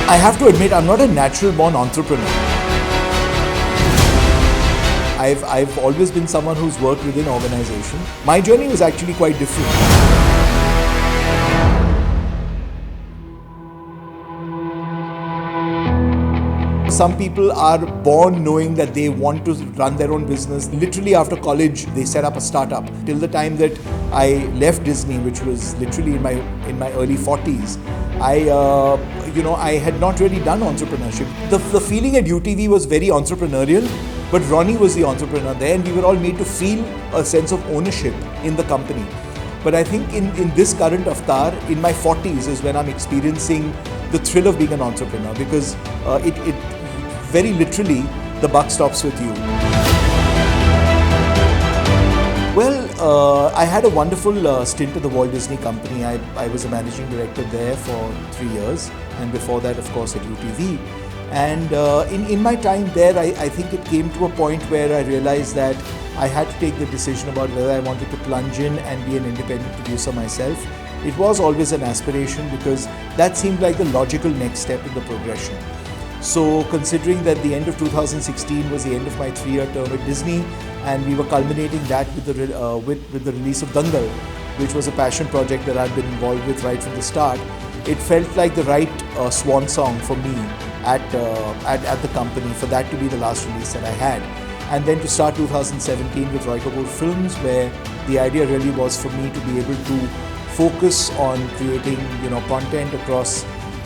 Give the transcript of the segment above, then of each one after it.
I have to admit, I'm not a natural born entrepreneur. I've always been someone who's worked within organization. My journey was actually quite different. Some people are born knowing that they want to run their own business. Literally after college, they set up a startup. Till the time that I left Disney, which was literally in my early 40s, I had not really done entrepreneurship. The feeling at UTV was very entrepreneurial, but Ronnie was the entrepreneur there, and we were all made to feel a sense of ownership in the company. But I think in this current avatar, in my 40s is when I'm experiencing the thrill of being an entrepreneur, because it very literally, the buck stops with you. Well, I had a wonderful stint at the Walt Disney Company. I was a managing director there for 3 years, and before that, of course, at UTV. And in my time there, I think it came to a point where I realized that I had to take the decision about whether I wanted to plunge in and be an independent producer myself. It was always an aspiration, because that seemed like the logical next step in the progression. So considering that the end of 2016 was the end of my 3-year term at Disney, and we were culminating that with the release of Dangal, which was a passion project that I'd been involved with right from the start, it felt like the right swan song for me at the company, for that to be the last release that I had. And then to start 2017 with roykapurfilms, where the idea really was for me to be able to focus on creating content across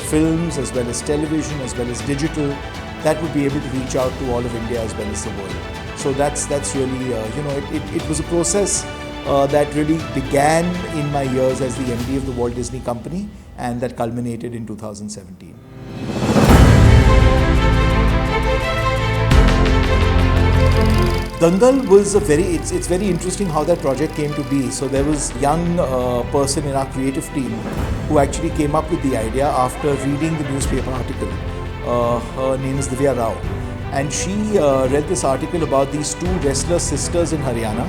films as well as television as well as digital that would be able to reach out to all of India as well as the world. So that's really it was a process that really began in my years as the MD of the Walt Disney Company, and that culminated in 2017. Dangal was it's very interesting how that project came to be. So there was a young person in our creative team who actually came up with the idea after reading the newspaper article. Her name is Divya Rao, and she read this article about these 2 wrestler sisters in Haryana,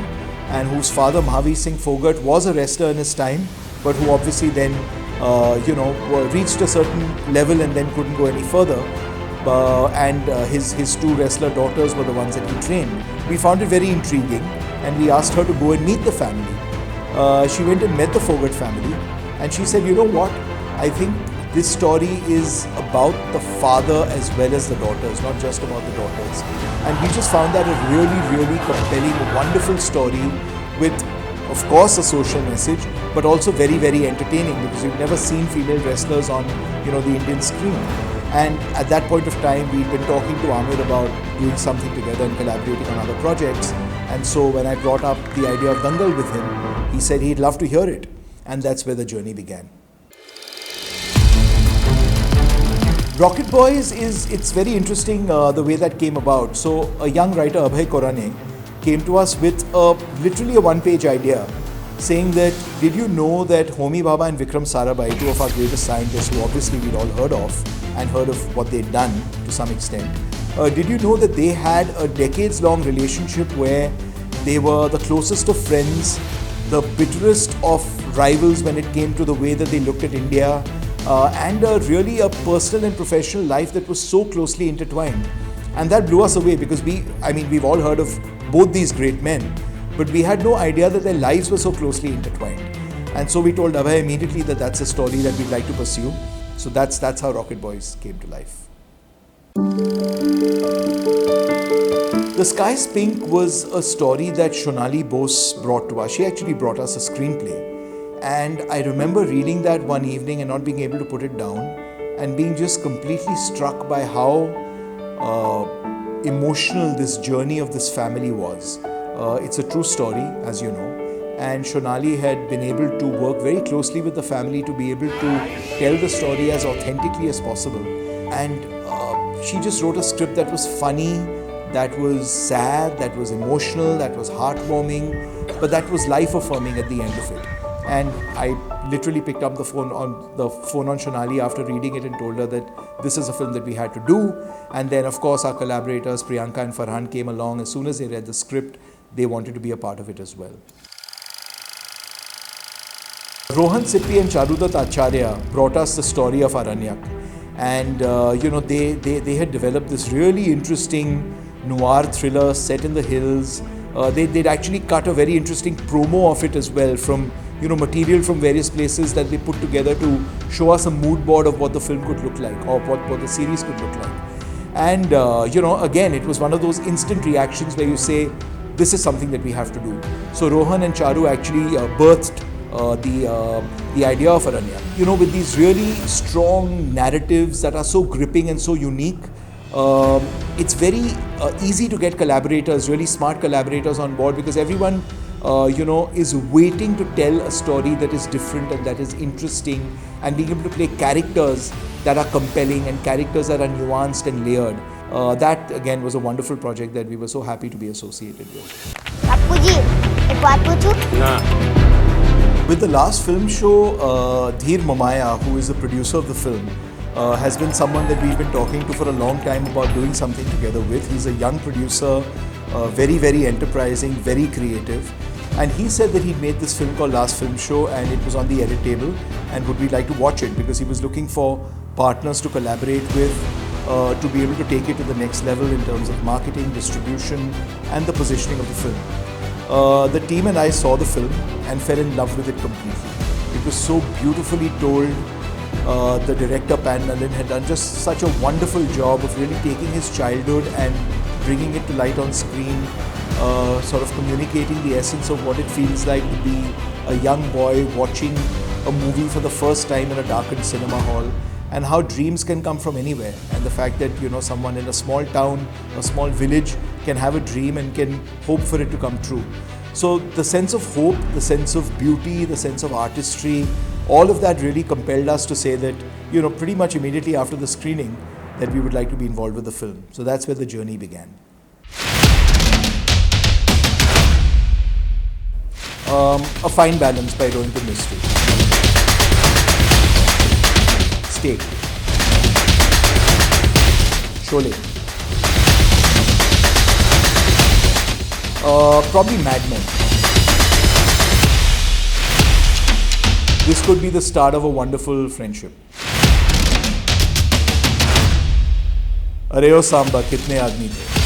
and whose father Mahavir Singh Fogart was a wrestler in his time, but who obviously then reached a certain level and then couldn't go any further. And his 2 wrestler daughters were the ones that he trained. We found it very intriguing, and we asked her to go and meet the family. She went and met the Fogart family, and she said, you know what, I think this story is about the father as well as the daughters, not just about the daughters. And we just found that a really, really compelling, wonderful story with, of course, a social message, but also very, very entertaining, because you've never seen female wrestlers on the Indian screen. And at that point of time, we'd been talking to Amir about doing something together and collaborating on other projects. And so when I brought up the idea of Dangal with him, he said he'd love to hear it. And that's where the journey began. Rocket Boys it's very interesting the way that came about. So a young writer, Abhay Korane, came to us with literally a 1-page idea, saying that, did you know that Homi Bhabha and Vikram Sarabhai, 2 of our greatest scientists who obviously we'd all heard of and heard of what they'd done to some extent, did you know that they had a decades-long relationship where they were the closest of friends, the bitterest of rivals when it came to the way that they looked at India, and really a personal and professional life that was so closely intertwined. And that blew us away, because we've all heard of both these great men, but we had no idea that their lives were so closely intertwined. And so we told Abhay immediately that that's a story that we'd like to pursue. So that's how Rocket Boys came to life. The Sky's Pink was a story that Shonali Bose brought to us. She actually brought us a screenplay. And I remember reading that one evening and not being able to put it down, and being just completely struck by how emotional this journey of this family was. It's a true story, as you know. And Shonali had been able to work very closely with the family to be able to tell the story as authentically as possible. And she just wrote a script that was funny, that was sad, that was emotional, that was heartwarming, but that was life-affirming at the end of it. And I literally picked up the phone on Shonali after reading it and told her that this is a film that we had to do. And then, of course, our collaborators Priyanka and Farhan came along. As soon as they read the script, they wanted to be a part of it as well. Rohan Sippy and Charudat Acharya brought us the story of Aranyak. and they had developed this really interesting noir thriller set in the hills. They'd actually cut a very interesting promo of it as well, from material from various places that they put together to show us a mood board of what the film could look like, or what the series could look like. And again, it was one of those instant reactions where you say, this is something that we have to do. So Rohan and Charu actually birthed the idea of Aranya. With these really strong narratives that are so gripping and so unique, it's very easy to get collaborators, really smart collaborators on board, because everyone is waiting to tell a story that is different and that is interesting, and being able to play characters that are compelling and characters that are nuanced and layered. That again was a wonderful project that we were so happy to be associated with. Bapuji, ek baat puchu? With the last film show, Dheer Mamaya, who is the producer of the film, has been someone that we've been talking to for a long time about doing something together with. He's a young producer, very, very enterprising, very creative. And he said that he'd made this film called Last Film Show, and it was on the edit table, and would we like to watch it, because he was looking for partners to collaborate with, to be able to take it to the next level in terms of marketing, distribution, and the positioning of the film. The team and I saw the film and fell in love with it completely. It was so beautifully told. The director Pan Nalin had done just such a wonderful job of really taking his childhood and bringing it to light on screen, sort of communicating the essence of what it feels like to be a young boy watching a movie for the first time in a darkened cinema hall, and how dreams can come from anywhere, and the fact that someone in a small town, a small village can have a dream and can hope for it to come true. So the sense of hope, the sense of beauty, the sense of artistry, all of that really compelled us to say that, pretty much immediately after the screening, that we would like to be involved with the film. So that's where the journey began. A Fine Balance by Roykapur Mystery. Steak. Sholay. Probably Mad Men. This could be the start of a wonderful friendship. अरे ओ सांबा कितने आदमी थे.